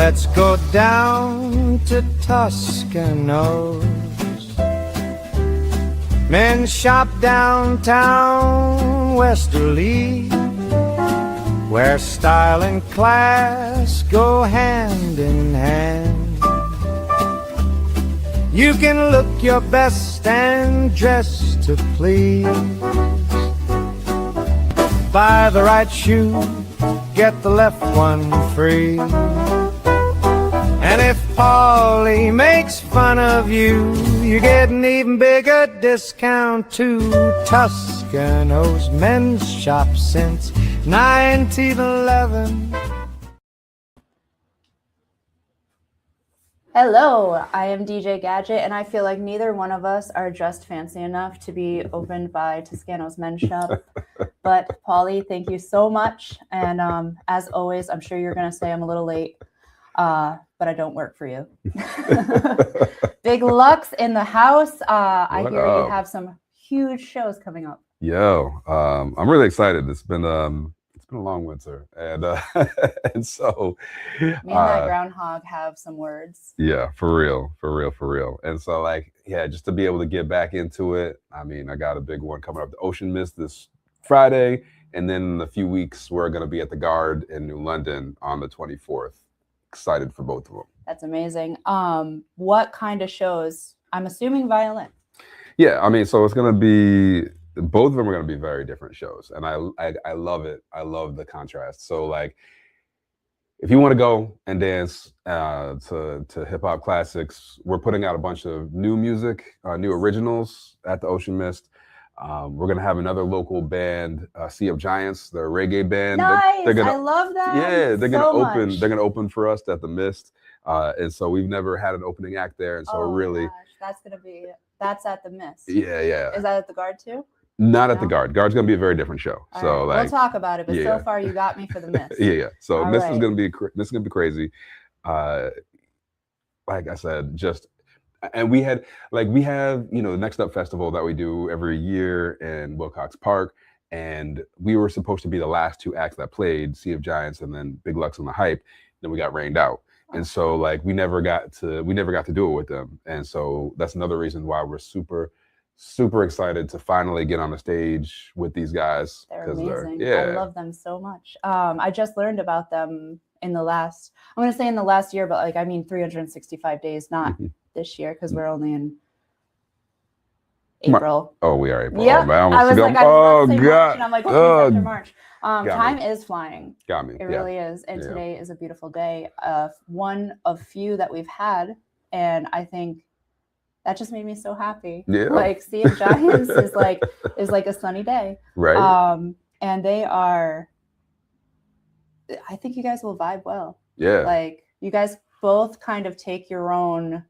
Let's go down to Toscanos. Men shop downtown Westerly, where style and class go hand in hand. You can look your best and dress to please. Buy the right shoe, get the left one free. And if Paulie makes fun of you, you get an even bigger discount too. Toscano's men's shop since 1911. Hello, I am DJ Gadget, and I feel like neither one of us are just fancy enough to be opened by Toscano's men's shop. But Paulie, thank you so much. And as always, I'm sure you're going to say I'm a little late, but I don't work for you. Big Lux in the house. I hear you have some huge shows coming up. Yo, I'm really excited. It's been a long winter, and so me and that groundhog have some words. Yeah, for real. And so, like, yeah, just to be able to get back into it. I mean, I got a big one coming up, the Ocean Mist this Friday, and then in a few weeks we're going to be at the Garde in New London on the 24th. Excited for both of them. That's amazing. What kind of shows? I'm assuming violin. Yeah, I mean, so it's going to be. Both of them are going to be very different shows, and I love it. I love the contrast. So, like, if you want to go and dance to hip hop classics, we're putting out a bunch of new music, new originals at the Ocean Mist. We're going to have another local band, Sea of Giants, the reggae band. Nice. I love that. Yeah, they're going to open. They're going to open for us at the Mist, and so we've never had an opening act there, and so really, that's at the Mist. Yeah. Is that at the Garde too? Not at the Garde. Garde's gonna be a very different show. All so right. like, we'll talk about it. But so far, you got me for the Mist. Yeah. So All Mist right. is gonna be crazy. Like I said, and we have the Next Up Festival that we do every year in Wilcox Park, and we were supposed to be the last two acts that played, Sea of Giants and then Big Lux and The Hype. Then we got rained out, and so like we never got to do it with them, and so that's another reason why we're super excited to finally get on the stage with these guys. They're amazing. I love them so much. I just learned about them in the last year, but like, I mean, 365 days, not this year, because we're only in April. We are April. Yeah. I was like, oh God. God. And I'm like, oh, after March. Time me. Is flying. Got me. It really is. And today is a beautiful day. One of few that we've had. And I think that just made me so happy. Yeah. Like Sea of Giants is like a sunny day. Right. And they are, I think you guys will vibe well. Yeah. Like you guys both kind of take your own,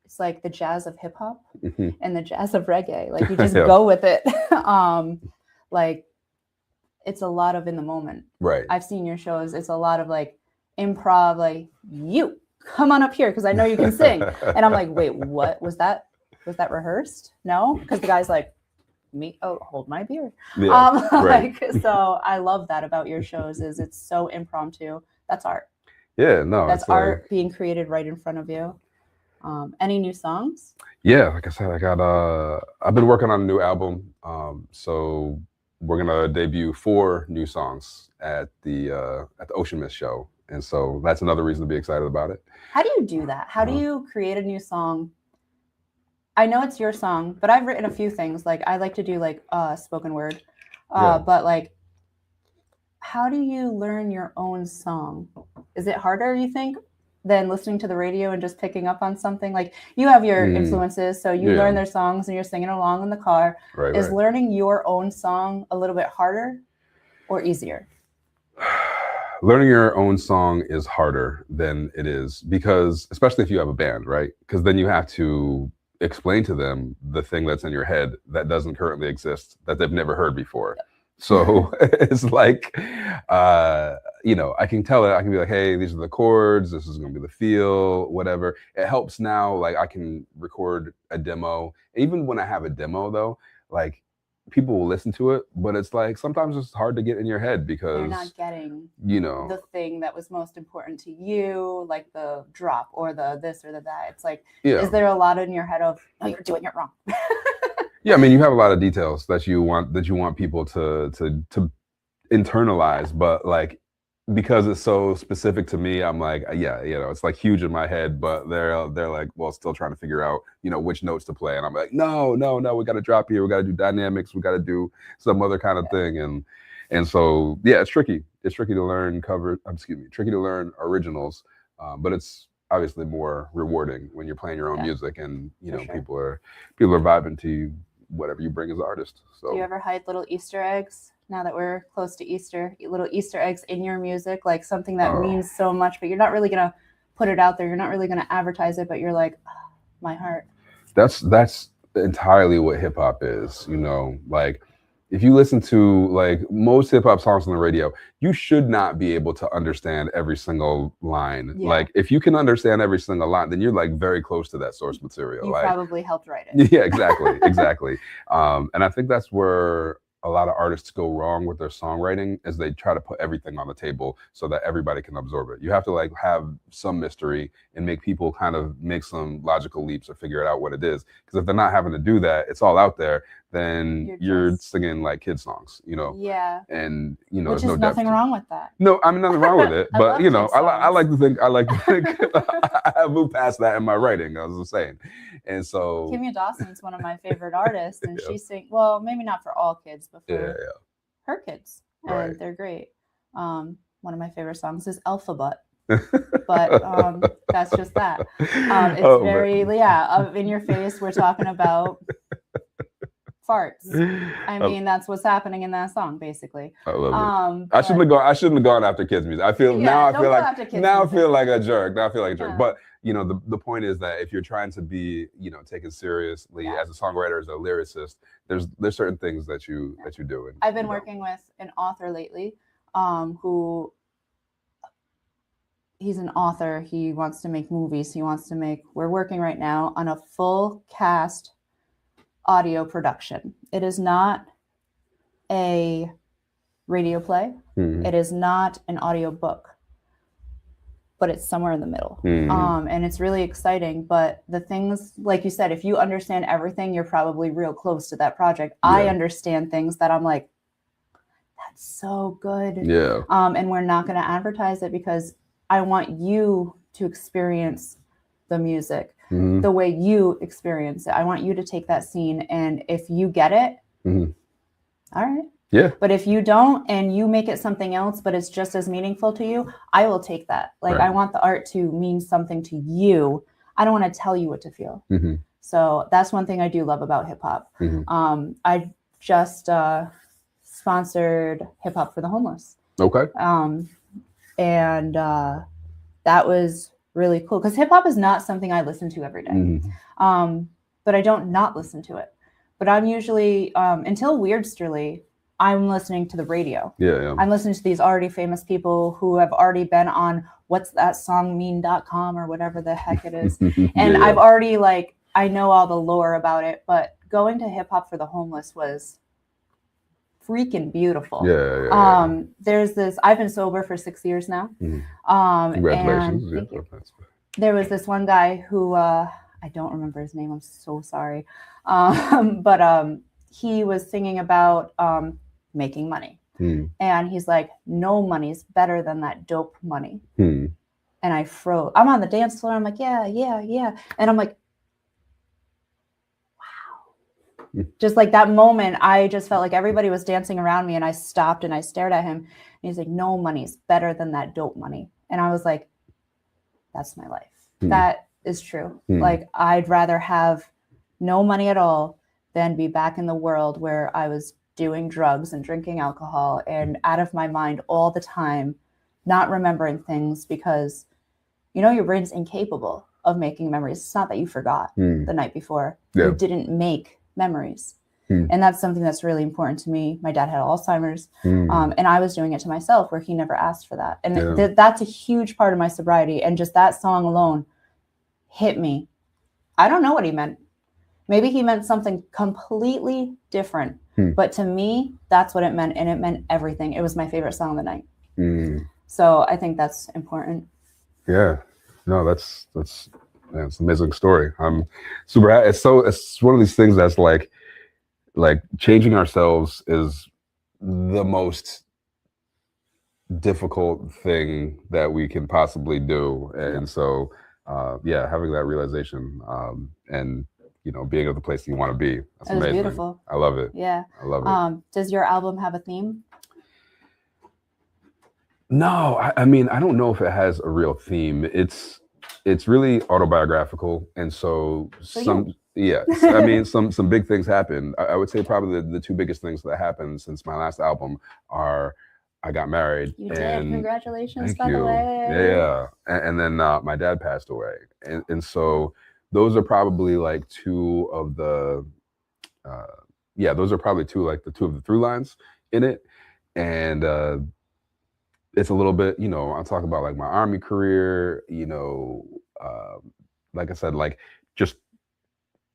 it's like the jazz of hip hop and the jazz of reggae. Like you just go with it. Like it's a lot of in the moment. Right. I've seen your shows. It's a lot of like improv, like you come on up here because I know you can sing. And I'm like, wait, what was that? Was that rehearsed? No, because the guy's like, me, hold my beer. Yeah, right. So I love that about your shows is it's so impromptu. That's art. Yeah, no, that's art being created right in front of you. Any new songs? Yeah, like I said, I've been working on a new album. So we're gonna debut 4 new songs at the Ocean Mist show. And so that's another reason to be excited about it. How do you do that? How do you create a new song? I know it's your song, but I've written a few things. Like I like to do like spoken word. But like, how do you learn your own song? Is it harder, you think, than listening to the radio and just picking up on something? Like you have your influences, so you learn their songs and you're singing along in the car. Right, Is learning your own song a little bit harder or easier? Learning your own song is harder than it is because, especially if you have a band, right? Because then you have to explain to them the thing that's in your head that doesn't currently exist, that they've never heard before. So it's like, I can tell it, I can be like, hey, these are the chords, this is going to be the feel, whatever. It helps now, like I can record a demo. Even when I have a demo though, like people will listen to it, but it's like sometimes it's hard to get in your head because you're not getting, you know, the thing that was most important to you, like the drop or the this or the that. It's like, is there a lot in your head of, oh, you're doing it wrong? Yeah, I mean, you have a lot of details that you want people to internalize, but like because it's so specific to me, I'm like, yeah, you know, it's like huge in my head, but they're like, well, still trying to figure out, you know, which notes to play, and I'm like, no, we got to drop here, we got to do dynamics, we got to do some other kind of thing, and so yeah, it's tricky to learn tricky to learn originals, but it's obviously more rewarding when you're playing your own music, and you know, people are vibing to whatever you bring as an artist. So do you ever hide little Easter eggs? Now that we're close to Easter, little Easter eggs in your music, like something that means so much, but you're not really gonna put it out there. You're not really gonna advertise it, but you're like, oh, my heart. That's entirely what hip hop is. You know, like if you listen to like most hip hop songs on the radio, you should not be able to understand every single line. Yeah. Like if you can understand every single line, then you're like very close to that source material. You like, probably helped write it. Yeah, exactly. And I think that's where a lot of artists go wrong with their songwriting, is they try to put everything on the table so that everybody can absorb it. You have to like have some mystery and make people kind of make some logical leaps or figure out what it is. Because if they're not having to do that, it's all out there, then you're singing like kid songs, you know? Yeah. And you know, which there's is no nothing wrong with that. No, I mean, nothing wrong with it. But you know, I like to think I have moved past that in my writing, I was just saying. And so Kimya Dawson's one of my favorite artists, and she sings, well, maybe not for all kids, but for her kids, and they're great. One of my favorite songs is Alphabet, but that's just that. It's very in your face. We're talking about farts. I mean, that's what's happening in that song, basically. I love it. I shouldn't have gone after kids' music. I feel like a jerk. But you know, the point is that if you're trying to be, you know, taken seriously as a songwriter, as a lyricist, there's certain things that you do. And, I've been working with an author lately, who he's an author. He wants to make movies. We're working right now on a full cast audio production. It is not a radio play. Mm-hmm. It is not an audio book, but it's somewhere in the middle. Mm-hmm. And it's really exciting. But the things, like you said, if you understand everything, you're probably real close to that project. Yeah. I understand things that I'm like, that's so good. Yeah. And we're not going to advertise it because I want you to experience the music. Mm-hmm. The way you experience it. I want you to take that scene, and if you get it, all right. Yeah. But if you don't and you make it something else, but it's just as meaningful to you, I will take that. Like, I want the art to mean something to you. I don't want to tell you what to feel. Mm-hmm. So that's one thing I do love about hip hop. Mm-hmm. I just sponsored Hip Hop for the Homeless. Okay. And that was really cool, because hip hop is not something I listen to every day. Mm-hmm. But I don't not listen to it. But I'm usually, until Weirdsterly, I'm listening to the radio. Yeah. I'm listening to these already famous people who have already been on what's that song mean.com or whatever the heck it is. And I've already I know all the lore about it, but going to Hip Hop for the Homeless was freaking beautiful. Yeah. There's this, I've been sober for 6 years now. Congratulations. And there was this one guy who, I don't remember his name, I'm so sorry. But he was singing about making money. And he's like, no money's better than that dope money. And I froze. I'm on the dance floor. I'm like, yeah. And I'm like, wow. Just like that moment, I just felt like everybody was dancing around me, and I stopped and I stared at him. And he's like, no money's better than that dope money. And I was like, that's my life. That is true. Like, I'd rather have no money at all than be back in the world where I was doing drugs and drinking alcohol and out of my mind all the time, not remembering things, because, you know, your brain's incapable of making memories. It's not that you forgot the night before. You didn't make memories. And that's something that's really important to me. My dad had Alzheimer's, and I was doing it to myself, where he never asked for that. And that's a huge part of my sobriety. And just that song alone hit me. I don't know what he meant. Maybe he meant something completely different. But to me, that's what it meant. And it meant everything. It was my favorite song of the night. So I think that's important. Yeah. No, that's an amazing story. I'm super happy. It's one of these things that's like changing ourselves is the most difficult thing that we can possibly do. And so having that realization and being at the place you want to be. That's amazing. Beautiful. I love it. Yeah. I love it. Does your album have a theme? No, I mean, I don't know if it has a real theme. It's really autobiographical. And so some big things happen. I would say probably the two biggest things that happened since my last album are I got married. You did. Congratulations, by the way. Yeah. And then my dad passed away. And so those are probably like two of the those are probably two of the through lines in it. And it's a little bit, I'll talk about like my Army career, like I said, like just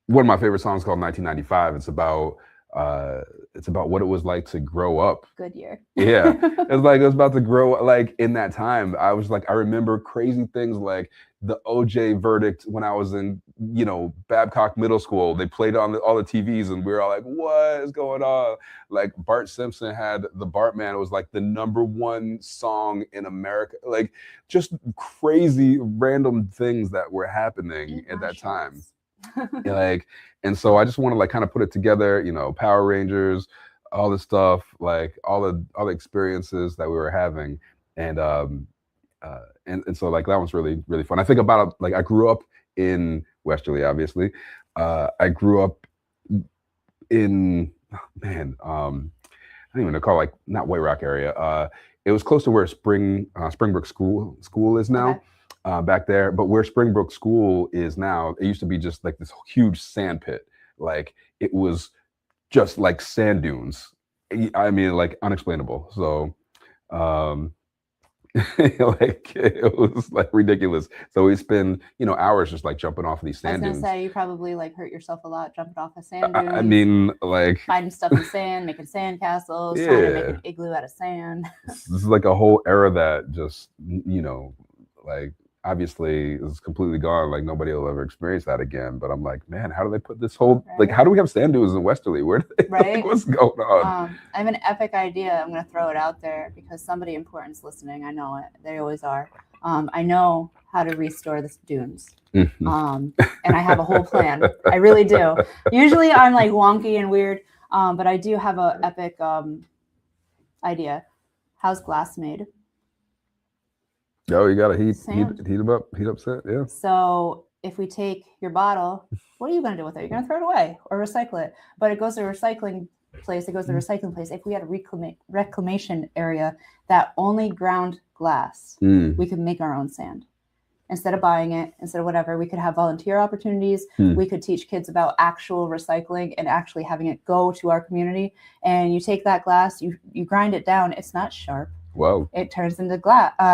one of my favorite songs called 1995. It's about what it was like to grow up. Good year. Yeah. It was about to grow like in that time. I remember crazy things like the OJ verdict when I was in, Babcock Middle School. They played on all the TVs and we were all like, what is going on? Like Bart Simpson had The Bartman. It was like the #1 song in America. Like just crazy random things that were happening at that time. And so I just want to like kind of put it together, Power Rangers, all the stuff, like all the experiences that we were having. And so like that was really, really fun. I think about it, like I grew up in Westerly, obviously. I grew up in I don't even call like not White Rock area. It was close to where Springbrook School is now. Okay. Back there, but where Springbrook School is now, it used to be just like this huge sand pit. Like it was just like sand dunes. I mean, like unexplainable. So, like it was like ridiculous. So we spend hours just like jumping off of these sand dunes. I was gonna say you probably like hurt yourself a lot jumping off of sand dunes. I mean, like finding stuff in sand, making sand castles, trying to make an igloo out of sand. This is like a whole era that just like obviously is completely gone. Like nobody will ever experience that again. But I'm like, man, how do they put this whole like? How do we have sand dunes in Westerly? Where do they, like, what's going on? I have an epic idea. I'm gonna throw it out there because somebody important's listening. I know it. They always are. I know how to restore the dunes. And I have a whole plan. I really do. Usually I'm like wonky and weird, but I do have an epic idea. How's glass made? Oh, you gotta heat them up, heat up sand, yeah. So if we take your bottle, what are you gonna do with it? You're gonna throw it away or recycle it. But it goes to a recycling place. If we had a reclamation area that only ground glass, we could make our own sand. Instead of buying it, instead of whatever, we could have volunteer opportunities. We could teach kids about actual recycling and actually having it go to our community. And you take that glass, you grind it down. It's not sharp. Wow. It turns into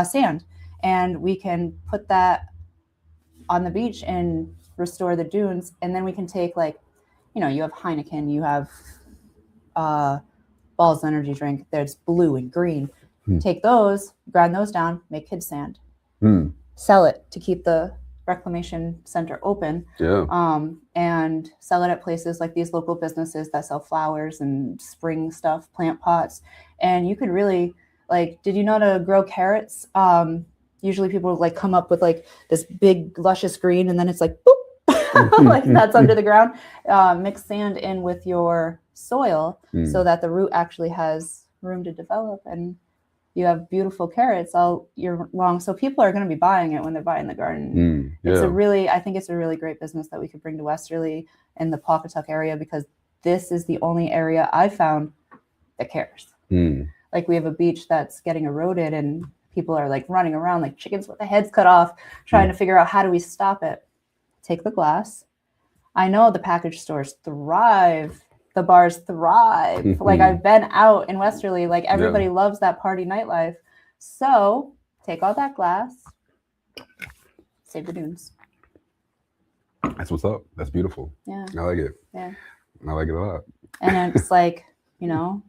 sand. And we can put that on the beach and restore the dunes. And then we can take you have Heineken, you have Ball's energy drink. There's blue and green. Take those, grind those down, make kids sand. Sell it to keep the reclamation center open. Yeah. And sell it at places like these local businesses that sell flowers and spring stuff, plant pots. And you could really did you know to grow carrots? Usually people like come up with like this big luscious green and then it's like boop, like that's under the ground. Mix sand in with your soil so that the root actually has room to develop and you have beautiful carrots all year long. So people are going to be buying it when they're buying the garden. I think it's a really great business that we could bring to Westerly and the Pawcatuck area because this is the only area I've found that cares. Like we have a beach that's getting eroded and people are like running around like chickens with their heads cut off, trying to figure out how do we stop it. Take the glass. I know the package stores thrive. The bars thrive. Like I've been out in Westerly, like everybody loves that party nightlife. So take all that glass, save the dunes. That's what's up. That's beautiful. Yeah. I like it. Yeah. I like it a lot. And it's like, you know,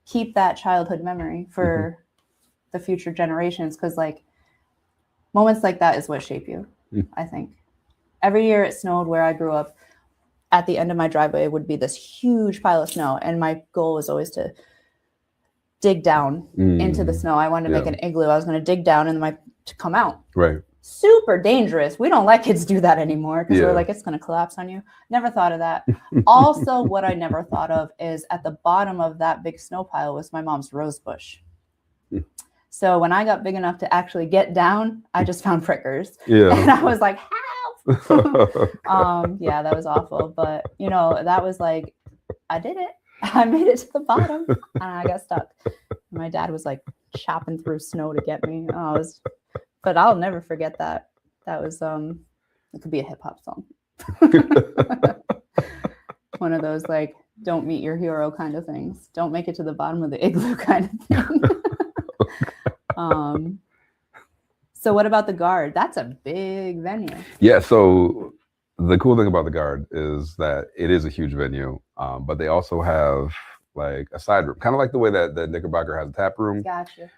keep that childhood memory for the future generations, because like moments like that is what shape you. I think every year it snowed where I grew up. At the end of my driveway would be this huge pile of snow, and my goal was always to dig down into the snow. I wanted to make an igloo. I was going to dig down and to come out. Right. Super dangerous. We don't let kids do that anymore because we're like, it's going to collapse on you. Never thought of that. Also, what I never thought of is at the bottom of that big snow pile was my mom's rose bush. So when I got big enough to actually get down, I just found prickers. Yeah. And I was like, help. Yeah, that was awful. But, you know, that was like, I did it. I made it to the bottom and I got stuck. My dad was like chopping through snow to get me. But I'll never forget that. That was, it could be a hip hop song. One of those like, don't meet your hero kind of things. Don't make it to the bottom of the igloo kind of thing. So what about the Garde? That's a big venue. Yeah, so the cool thing about the Garde is that it is a huge venue, but they also have like a side room, kind of like the way that the Knickerbocker has a tap room. Gotcha.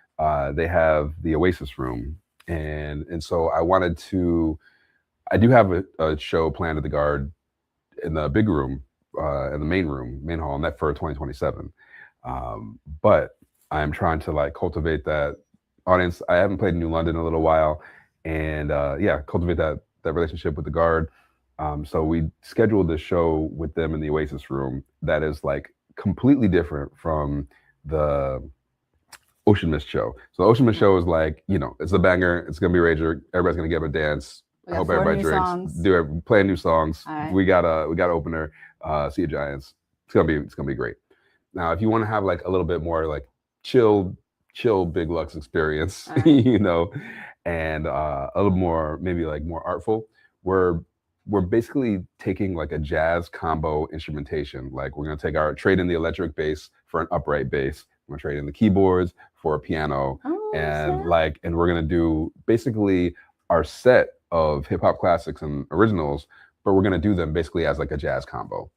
They have the Oasis room, and so I do have a show planned at the Garde in the big room, in the main hall, and that for 2027. But I'm trying to like cultivate that audience. I haven't played in New London in a little while, and cultivate that relationship with the Garde. So we scheduled this show with them in the Oasis room that is like completely different from the Ocean Mist show. So the Ocean Mist show is like, you know, it's a banger. It's gonna be a rager. Everybody's gonna get up and dance. I hope everybody drinks. Play new songs. Right. We got opener. Sea of Giants. It's gonna be great. Now, if you want to have like a little bit more like chill Big Lux experience, right, you know, and a little more maybe like more artful, we're basically taking like a jazz combo instrumentation. Like we're gonna trade in the electric bass for an upright bass. We're gonna trade in the keyboards for a piano, and we're gonna do basically our set of hip hop classics and originals, but we're gonna do them basically as like a jazz combo.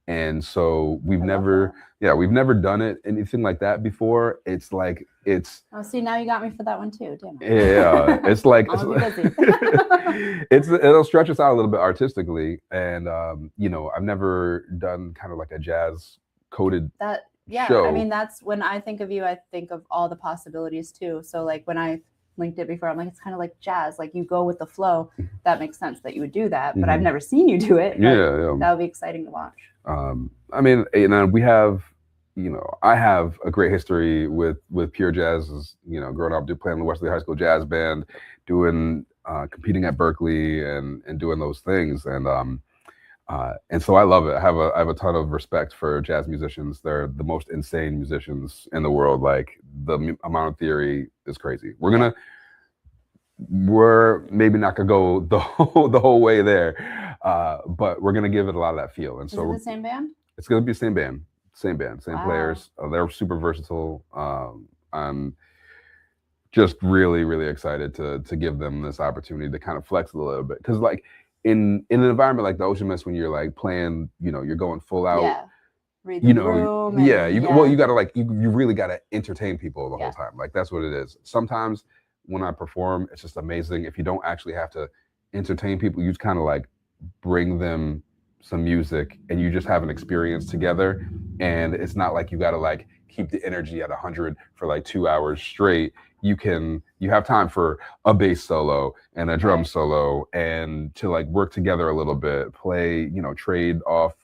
And so we've never done anything like that before. It's like Oh, see, now you got me for that one too, damn it. Yeah, it's like busy. It'll stretch us out a little bit artistically, and you know, I've never done kind of like a jazz coded show. I mean, that's when I think of you, I think of all the possibilities too. So like when I linked it before, I'm like, it's kind of like jazz, like you go with the flow. That makes sense that you would do that, but I've never seen you do it. Yeah. That would be exciting to watch. I mean, we have, you know, I have a great history with pure jazz. You know, growing up, playing the Weirdsterly High School Jazz Band, competing at Berkeley and doing those things, and so I love it. I have a ton of respect for jazz musicians. They're the most insane musicians in the world. Like the amount of theory is crazy. We're maybe not gonna go the whole way there, but we're gonna give it a lot of that feel. And so the same band? It's gonna be the same band, same Wow. players. They're super versatile. I'm just really, really excited to give them this opportunity to kind of flex a little bit, because like in an environment like the Ocean Mist, when you're like playing, you know, you're going full out. Yeah. Read the room. You gotta like you really gotta entertain people the whole time. Like that's what it is. Sometimes when I perform, it's just amazing. If you don't actually have to entertain people, you just kind of like bring them some music and you just have an experience together. And it's not like you gotta like keep the energy at 100 for like 2 hours straight. You have time for a bass solo and a drum solo, and to like work together a little bit, play, you know, trade off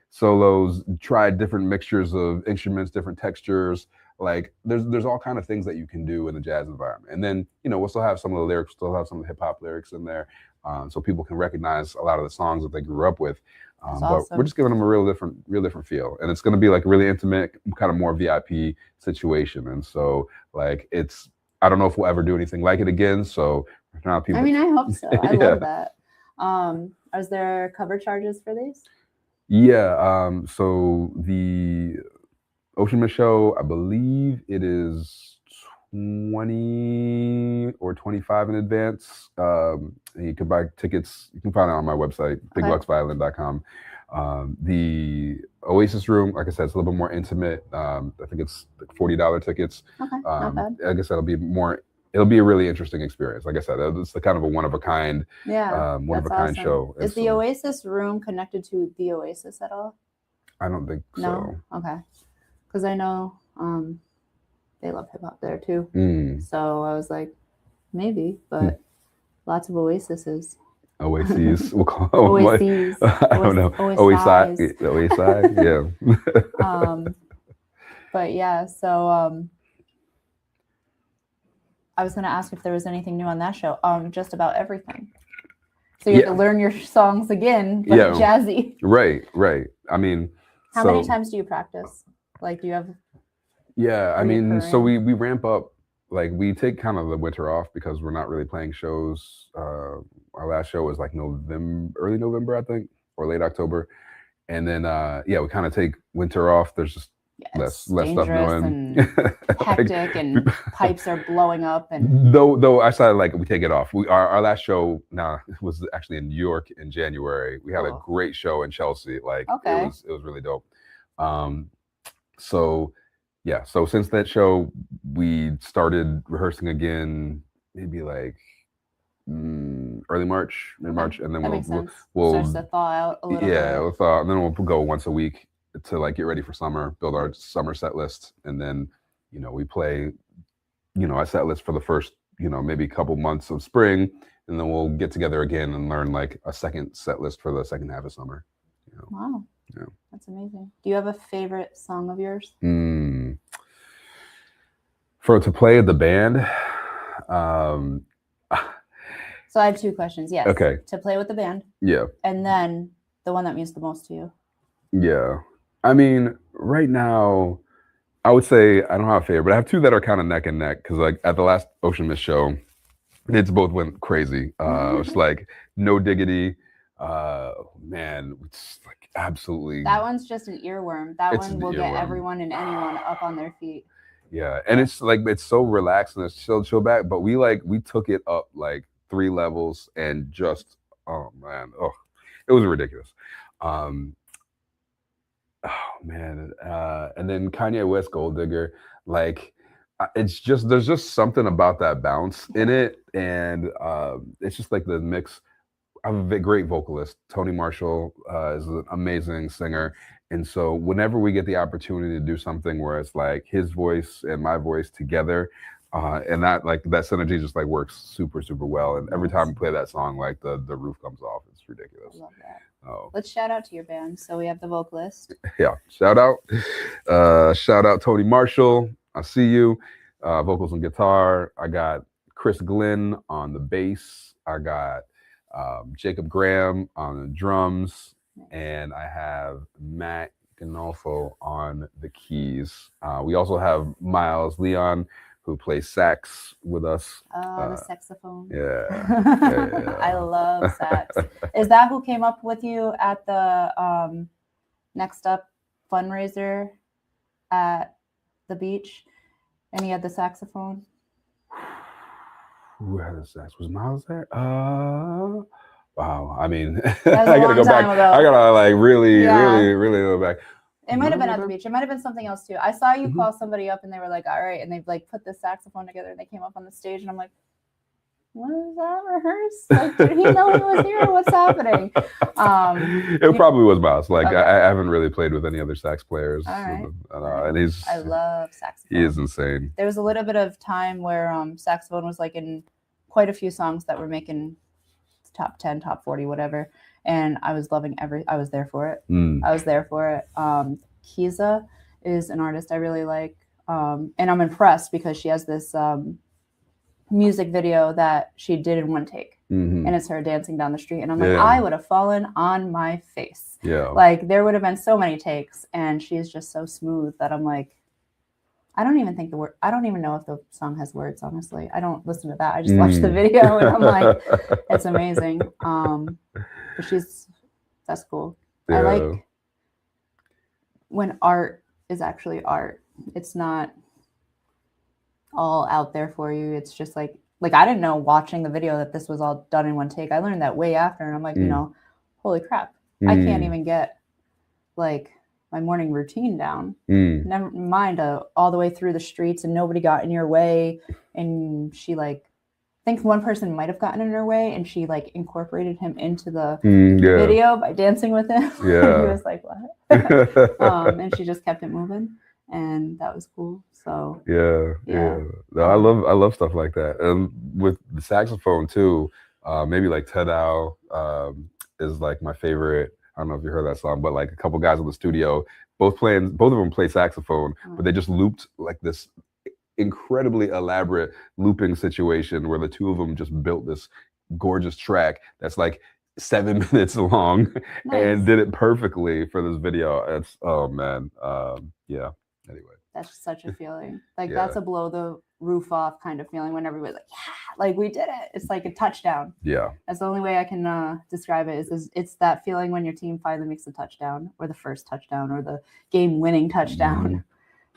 solos, try different mixtures of instruments, different textures. Like there's all kind of things that you can do in the jazz environment. And then, you know, we'll still have some of the lyrics, still have some of the hip hop lyrics in there, so people can recognize a lot of the songs that they grew up with. But we're just giving them a real different feel, and it's going to be like a really intimate, kind of more VIP situation. And so like I don't know if we'll ever do anything like it again. So now people. I mean, I hope so. I love that. Is there cover charges for these? Yeah. So the Ocean Mist show, I believe it is 20 or 25 in advance. And you can buy tickets. You can find it on my website, bigluxviolin.com. The Oasis room, like I said, it's a little bit more intimate. I think it's like $40 tickets. Okay, not bad. Like I said, it'll be a really interesting experience. Like I said, it's the kind of a one of a kind awesome. show. Is the Oasis room connected to the Oasis at all? I don't think No? so. Okay. Because I know they love hip hop there too. So I was like, maybe, but lots of Oasises. Oases. We'll call Oases. I don't know. Oasis. Yeah. But yeah, so I was going to ask if there was anything new on that show. Just about everything. So you have to learn your songs again, but jazzy. Right. I mean, how many times do you practice? Like, do you have? Yeah, I mean, so we ramp up. Like, we take kind of the winter off because we're not really playing shows. Our last show was like early November, I think, or late October. And then, we kind of take winter off. There's just less stuff doing. And hectic, and pipes are blowing up. And though I started like we take it off. Our last show was actually in New York in January. We had a great show in Chelsea. Like it was really dope. So since that show, we started rehearsing again, maybe like early March, mid-March, and then we'll starts to thaw out a little bit. We'll thaw, and then we'll go once a week to like get ready for summer, build our summer set list, and then we play a set list for the first maybe a couple months of spring, and then we'll get together again and learn like a second set list for the second half of summer. Wow. Yeah. That's amazing. Do you have a favorite song of yours? To play at the band. So I have two questions. Yes. Okay. To play with the band. Yeah. And then the one that means the most to you. Yeah. I mean, right now, I would say I don't have a favorite, but I have two that are kind of neck and neck because like at the last Ocean Mist show, it's both went crazy. It's like No Diggity. Man, it's like absolutely. That one's just an earworm. That one will get everyone and anyone up on their feet. Yeah, and it's like it's so relaxed and it's chill back, but we took it up like 3 levels and just it was ridiculous. And then Kanye West Gold Digger, like it's just there's just something about that bounce in it, and it's just like the mix. I have a great vocalist. Tony Marshall is an amazing singer. And so whenever we get the opportunity to do something where it's like his voice and my voice together, and that synergy just like works super, super well. And every time we play that song, like the roof comes off. It's ridiculous. I love that. Oh. Let's shout out to your band. So we have the vocalist. Yeah. Shout out Tony Marshall. I see you. Vocals and guitar. I got Chris Glenn on the bass. I got Jacob Graham on the drums, and I have Matt Ganolfo on the keys. We also have Miles Leon, who plays sax with us. The saxophone. Yeah. I love sax. Is that who came up with you at the Next Up fundraiser at the beach? And he had the saxophone? Who had a sax? Was Miles there? Wow. I mean, I gotta go back. I gotta like really go back. It might have been at the beach. It might have been something else too. I saw you call somebody up and they were like, all right. And they've like put the saxophone together and they came up on the stage and I'm like, was that rehearsed? Like, did he know he was here? What's happening? It probably was Miles. Like, okay. I haven't really played with any other sax players. All right. And I love saxophone. He is insane. There was a little bit of time where saxophone was like in quite a few songs that were making top 10, top 40, whatever. And I was loving I was there for it. I was there for it. Kiza is an artist I really like. And I'm impressed because she has this music video that she did in one take. And it's her dancing down the street. And I'm like, I would have fallen on my face. Yeah. Like there would have been so many takes. And she's just so smooth that I'm like, I don't even know if the song has words, honestly. I don't listen to that. I just watch the video and I'm like, it's amazing. But that's cool. Yeah. I like when art is actually art. It's not all out there for you. It's just like I didn't know watching the video that this was all done in one take. I learned that way after, and I'm like, you know, holy crap, I can't even get like my morning routine down. Never mind all the way through the streets, and nobody got in your way. And she like, I think one person might have gotten in her way, and she like incorporated him into the video by dancing with him. Yeah. He was like, what? And she just kept it moving, and that was cool. So yeah. No, I love stuff like that. And with the saxophone too, maybe like Tedao is like my favorite. I don't know if you heard that song, but like a couple guys in the studio, both of them play saxophone, but they just looped like this incredibly elaborate looping situation where the two of them just built this gorgeous track that's like 7 minutes long and did it perfectly for this video. It's, oh man. Yeah. Anyway. That's such a feeling. Like that's a blow the roof off kind of feeling when everybody's like, yeah, like we did it. It's like a touchdown. Yeah. That's the only way I can describe it is it's that feeling when your team finally makes a touchdown or the first touchdown or the game winning touchdown.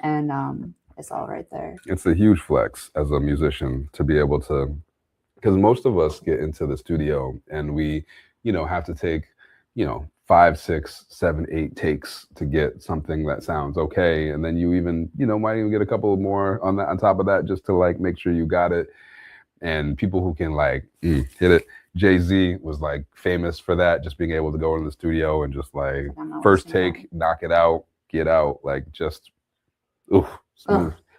And it's all right there. It's a huge flex as a musician to be able to, because most of us get into the studio and we, you know, have to take, you know, 5, 6, 7, 8 takes to get something that sounds okay. And then you even, you know, might even get a couple more on that, on top of that, just to like make sure you got it. And people who can like hit it. Jay-Z was like famous for that, just being able to go into the studio and just like first take, knock it out, get out, like just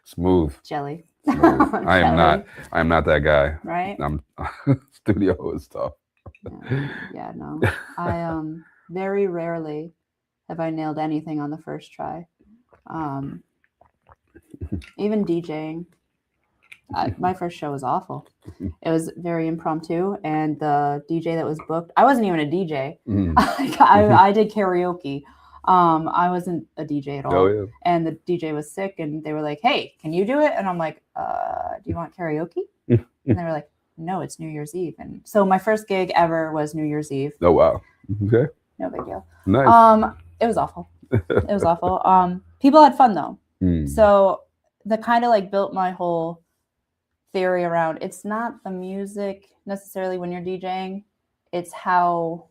smooth. Jelly. Smooth. I am not that guy. Right. Studio is tough. Yeah, no. I very rarely have I nailed anything on the first try. Even DJing. My first show was awful. It was very impromptu, and the DJ that was booked, I wasn't even a DJ. I did karaoke. I wasn't a DJ at all. Oh, yeah. And the DJ was sick, and they were like, hey, can you do it? And I'm like, do you want karaoke? And they were like, no, it's New Year's Eve. And so my first gig ever was New Year's Eve. Oh, wow. Okay. No big deal. Nice. It was awful. It was awful. People had fun though. So that kind of like built my whole theory around, it's not the music necessarily when you're DJing, it's how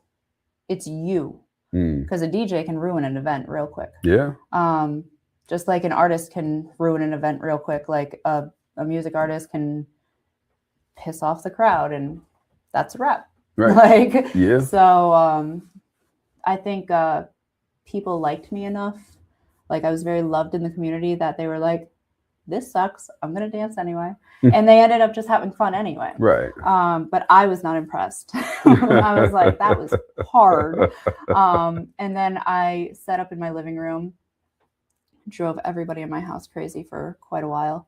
it's you. Because a DJ can ruin an event real quick. Yeah. Just like an artist can ruin an event real quick, like a music artist can piss off the crowd, and that's a wrap. Right. Like, yeah. So I think people liked me enough. Like I was very loved in the community that they were like, this sucks, I'm gonna dance anyway. And they ended up just having fun anyway. Right. But I was not impressed. I was like, that was hard. And then I set up in my living room, drove everybody in my house crazy for quite a while.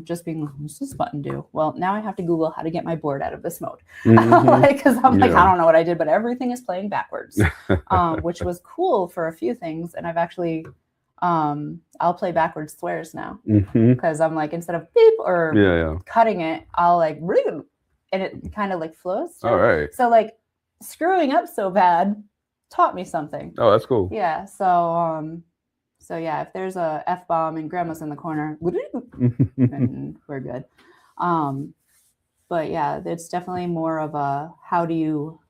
Just being like, what's this button do? Well, now I have to Google how to get my board out of this mode. Because I'm like, I don't know what I did, but everything is playing backwards, which was cool for a few things. And I've actually, I'll play backwards swears now because I'm like, instead of beep or cutting it, I'll like, and it kind of like flows. All right. So like screwing up so bad taught me something. Oh, that's cool. Yeah. So yeah, if there's a F-bomb and grandma's in the corner, then we're good. But yeah, it's definitely more of a, how do you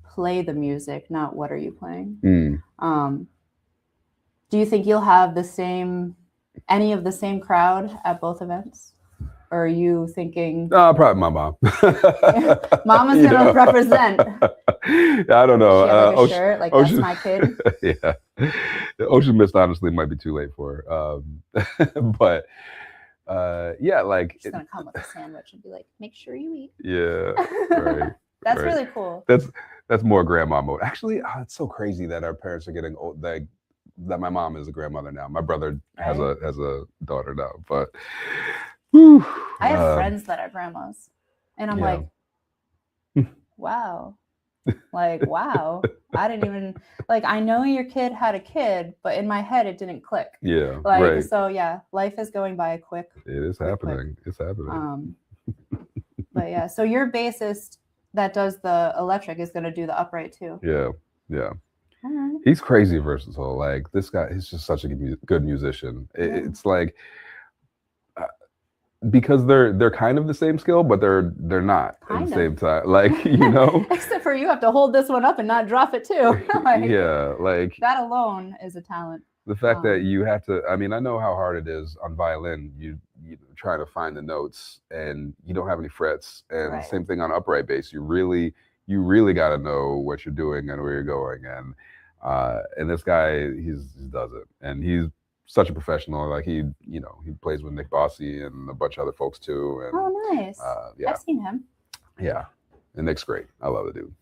play the music, not what are you playing? Do you think you'll have any of the same crowd at both events? Or are you thinking? Probably my mom. Mama's gonna represent. I don't know. She had like a shirt, like Ocean, that's my kid. Yeah, Ocean Mist honestly might be too late for her. But yeah, like she's gonna come with a sandwich and be like, "Make sure you eat." Yeah, right. That's really cool. That's more grandma mode. Actually, it's so crazy that our parents are getting old. That my mom is a grandmother now. My brother has a daughter now, but. Whew, I have friends that are grandmas, and I'm like, wow. Like, wow. I didn't even, like, I know your kid had a kid, but in my head, it didn't click. Yeah. Like, right. So yeah, life is going by quick. It is happening. Quick. It's happening. But yeah, so your bassist that does the electric is going to do the upright too. Yeah. Yeah. Right. He's crazy versatile. Like, this guy, he's just such a good musician. It's like, because they're kind of the same skill, but they're not at the same time. Like, you know, except for you have to hold this one up and not drop it too. Like, yeah, like that alone is a talent. The fact that you have to, I mean, I know how hard it is on violin. You try to find the notes and you don't have any frets. And same thing on upright bass. You really got to know what you're doing and where you're going. And this guy, he does it. And he's such a professional. Like he plays with Nick Bossy and a bunch of other folks too. And, oh, nice. Yeah. I've seen him. Yeah. And Nick's great. I love the dude.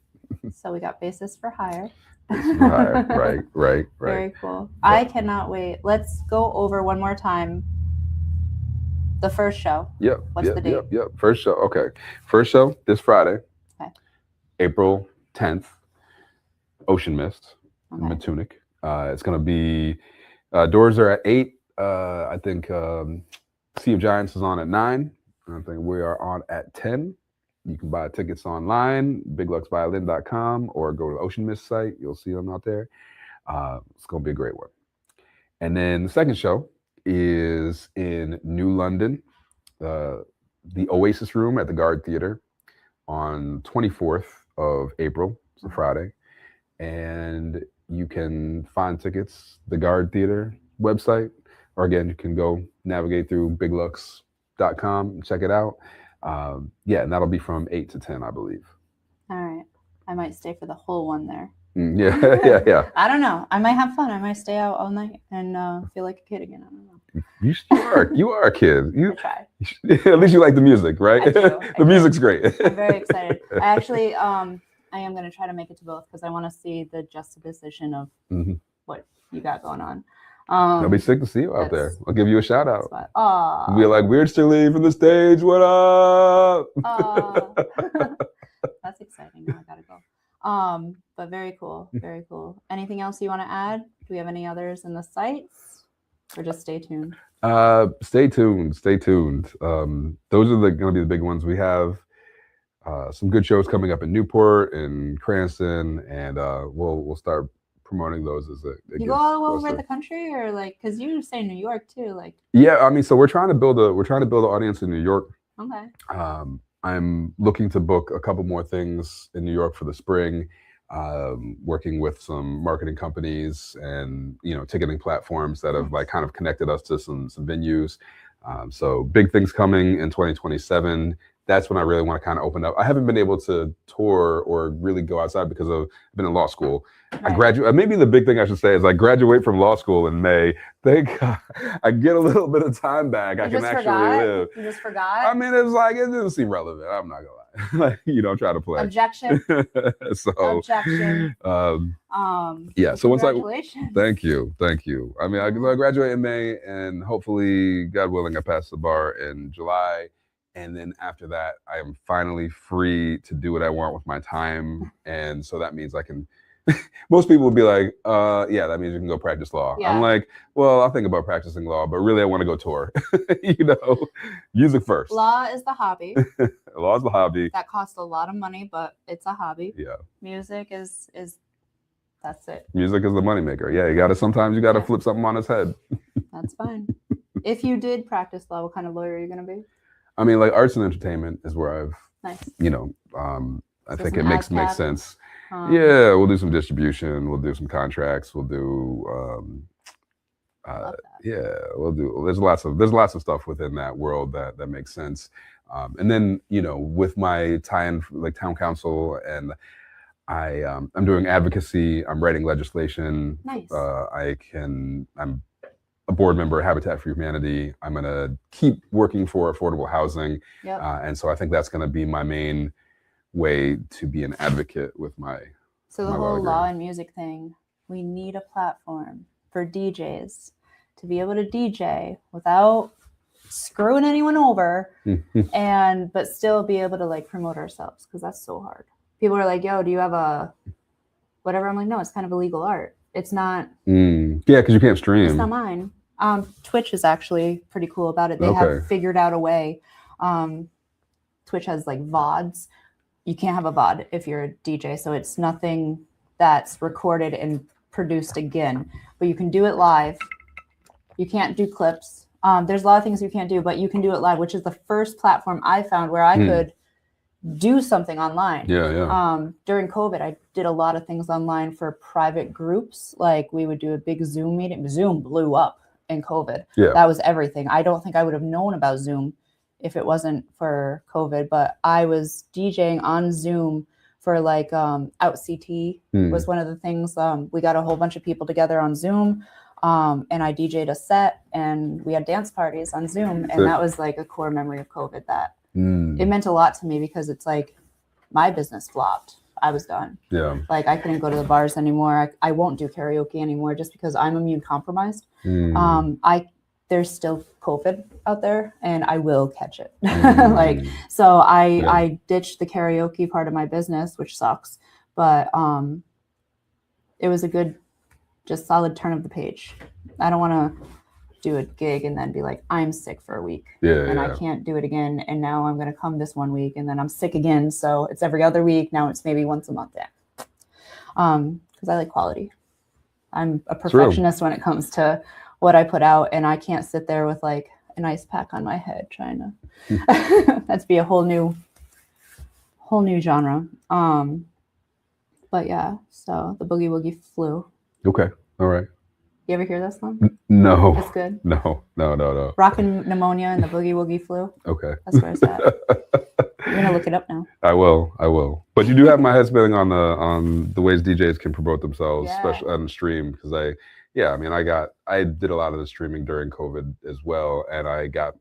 So we got Bassist for Hire. Right. Very cool. I cannot wait. Let's go over one more time the first show. What's the date? First show. Okay. First show this Friday. Okay. April 10th. Ocean Mist in Matunuck. It's going to be doors are at 8. I think Sea of Giants is on at 9. I think we are on at 10. You can buy tickets online, bigluxviolin.com, or go to the Ocean Mist site. You'll see them out there. It's going to be a great one. And then the second show is in New London, the Oasis Room at the Garde Theater on 24th of April. It's a Friday. And you can find tickets, the Garde Theater website, or again, you can go navigate through biglux.com and check it out. And that'll be from 8 to 10, I believe. All right. I might stay for the whole one there. Yeah. I don't know. I might have fun. I might stay out all night and feel like a kid again. I don't know. You are a kid. I try. At least you like the music, right? I do. The music's great. I'm very excited. I actually, I am going to try to make it to both because I want to see the juxtaposition of what you got going on. It'll be sick to see you out there. I'll give you a shout out. Aww. Be like, Weirdsterly from the stage. What up? That's exciting. Now I gotta go. But very cool. Very cool. Anything else you want to add? Do we have any others in the sites? Or just stay tuned? Stay tuned. Those are going to be the big ones. We have some good shows coming up in Newport and Cranston, and we'll start promoting those as you go all over the country, or like, because you say New York too, like. Yeah, I mean, so we're trying to build an audience in New York. Okay. I'm looking to book a couple more things in New York for the spring, working with some marketing companies and ticketing platforms that have like kind of connected us to some venues. So big things coming in 2027. That's when I really want to kind of open up. I haven't been able to tour or really go outside because I've been in law school. Right. I graduate. Maybe the big thing I should say is I graduate from law school in May. Thank God I get a little bit of time back. I can actually live. You just forgot? I mean, it's like, it didn't seem relevant. I'm not gonna lie. Like, try to play. Objection. Objection. Yeah. So once thank you. I mean, I graduate in May, and hopefully, God willing, I pass the bar in July. And then after that, I am finally free to do what I want with my time. And so that means I can, most people would be like, that means you can go practice law. Yeah. I'm like, well, I'll think about practicing law, but really I want to go tour, music first. Law is the hobby. Law is the hobby. That costs a lot of money, but it's a hobby. Yeah. Music is that's it. Music is the moneymaker. Yeah, sometimes you got to flip something on its head. That's fine. If you did practice law, what kind of lawyer are you going to be? I mean, like arts and entertainment is where I've, nice. I think it makes sense. Yeah, we'll do some distribution. We'll do some contracts. We'll do, there's lots of stuff within that world that makes sense. And then, with my tie-in, like town council, and I'm doing advocacy. I'm writing legislation. Nice. I'm a board member at Habitat for Humanity. I'm going to keep working for affordable housing. Yep. And so I think that's going to be my main way to be an advocate with my. So the whole law and music thing, we need a platform for DJs to be able to DJ without screwing anyone over but still be able to like promote ourselves, because that's so hard. People are like, yo, do you have a whatever? I'm like, no, it's kind of illegal art. It's not. Yeah, because you can't stream. It's not mine. Twitch is actually pretty cool about it. They have figured out a way. Twitch has like VODs. You can't have a VOD if you're a DJ, so it's nothing that's recorded and produced again. But you can do it live. You can't do clips. There's a lot of things you can't do, but you can do it live, which is the first platform I found where I could do something online. During COVID, I did a lot of things online for private groups. Like we would do a big Zoom meeting. Zoom blew up in COVID. That was everything. I don't think I would have known about Zoom if it wasn't for COVID, but I was DJing on Zoom for like Out CT was one of the things. We got a whole bunch of people together on Zoom, and I DJ'd a set, and we had dance parties on Zoom, and that was like a core memory of COVID that it meant a lot to me, because it's like my business flopped. I was done. Like I couldn't go to the bars anymore. I won't do karaoke anymore just because I'm immune compromised. There's still COVID out there and I will catch it. So I ditched the karaoke part of my business, which sucks, but it was a good, just solid turn of the page. I don't want to do a gig and then be like, I'm sick for a week and I can't do it again. And now I'm going to come this 1 week and then I'm sick again. So it's every other week. Now it's maybe once a month. Because I like quality. I'm a perfectionist when it comes to what I put out, and I can't sit there with like an ice pack on my head trying to that's be a whole new genre. But yeah, so the Boogie Woogie Flu. Okay, all right. You ever hear that song? No. It's good. No. Rockin' Pneumonia and the Boogie Woogie Flu. Okay. That's where it's at. You're gonna look it up now. I will. But you do have my head spinning on the ways DJs can promote themselves, especially on the stream, because I did a lot of the streaming during COVID as well, and I got,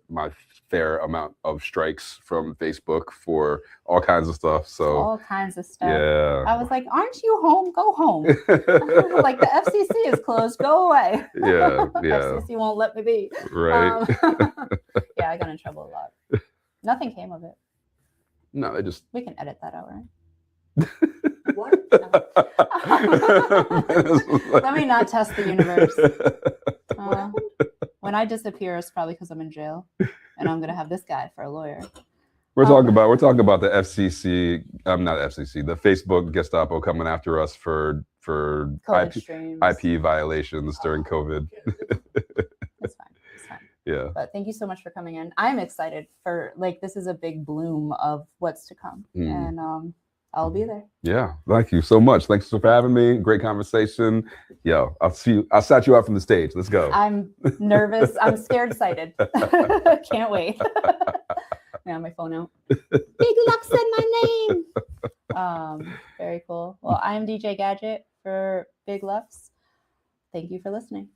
my fair amount of strikes from Facebook for all kinds of stuff. So all kinds of stuff. Yeah. I was like, aren't you home? Go home. Like the FCC is closed. Go away. Yeah. FCC won't let me be. Right. Yeah, I got in trouble a lot. Nothing came of it. No, we can edit that out, right? What? Let me not test the universe. When I disappear, it's probably because I'm in jail, and I'm gonna have this guy for a lawyer. We're talking about the FCC. Not FCC. The Facebook Gestapo coming after us for IP violations during COVID. It's fine. Yeah. But thank you so much for coming in. I'm excited for this is a big bloom of what's to come, and I'll be there. Yeah, thank you so much. Thanks for having me. Great conversation. Yo, I'll see you. I'll sat you out from the stage. Let's go. I'm nervous. I'm scared sighted. Can't wait. Yeah, my phone out. Big Lux said my name. Very cool. Well, I'm DJ Gadget for Big Lux. Thank you for listening.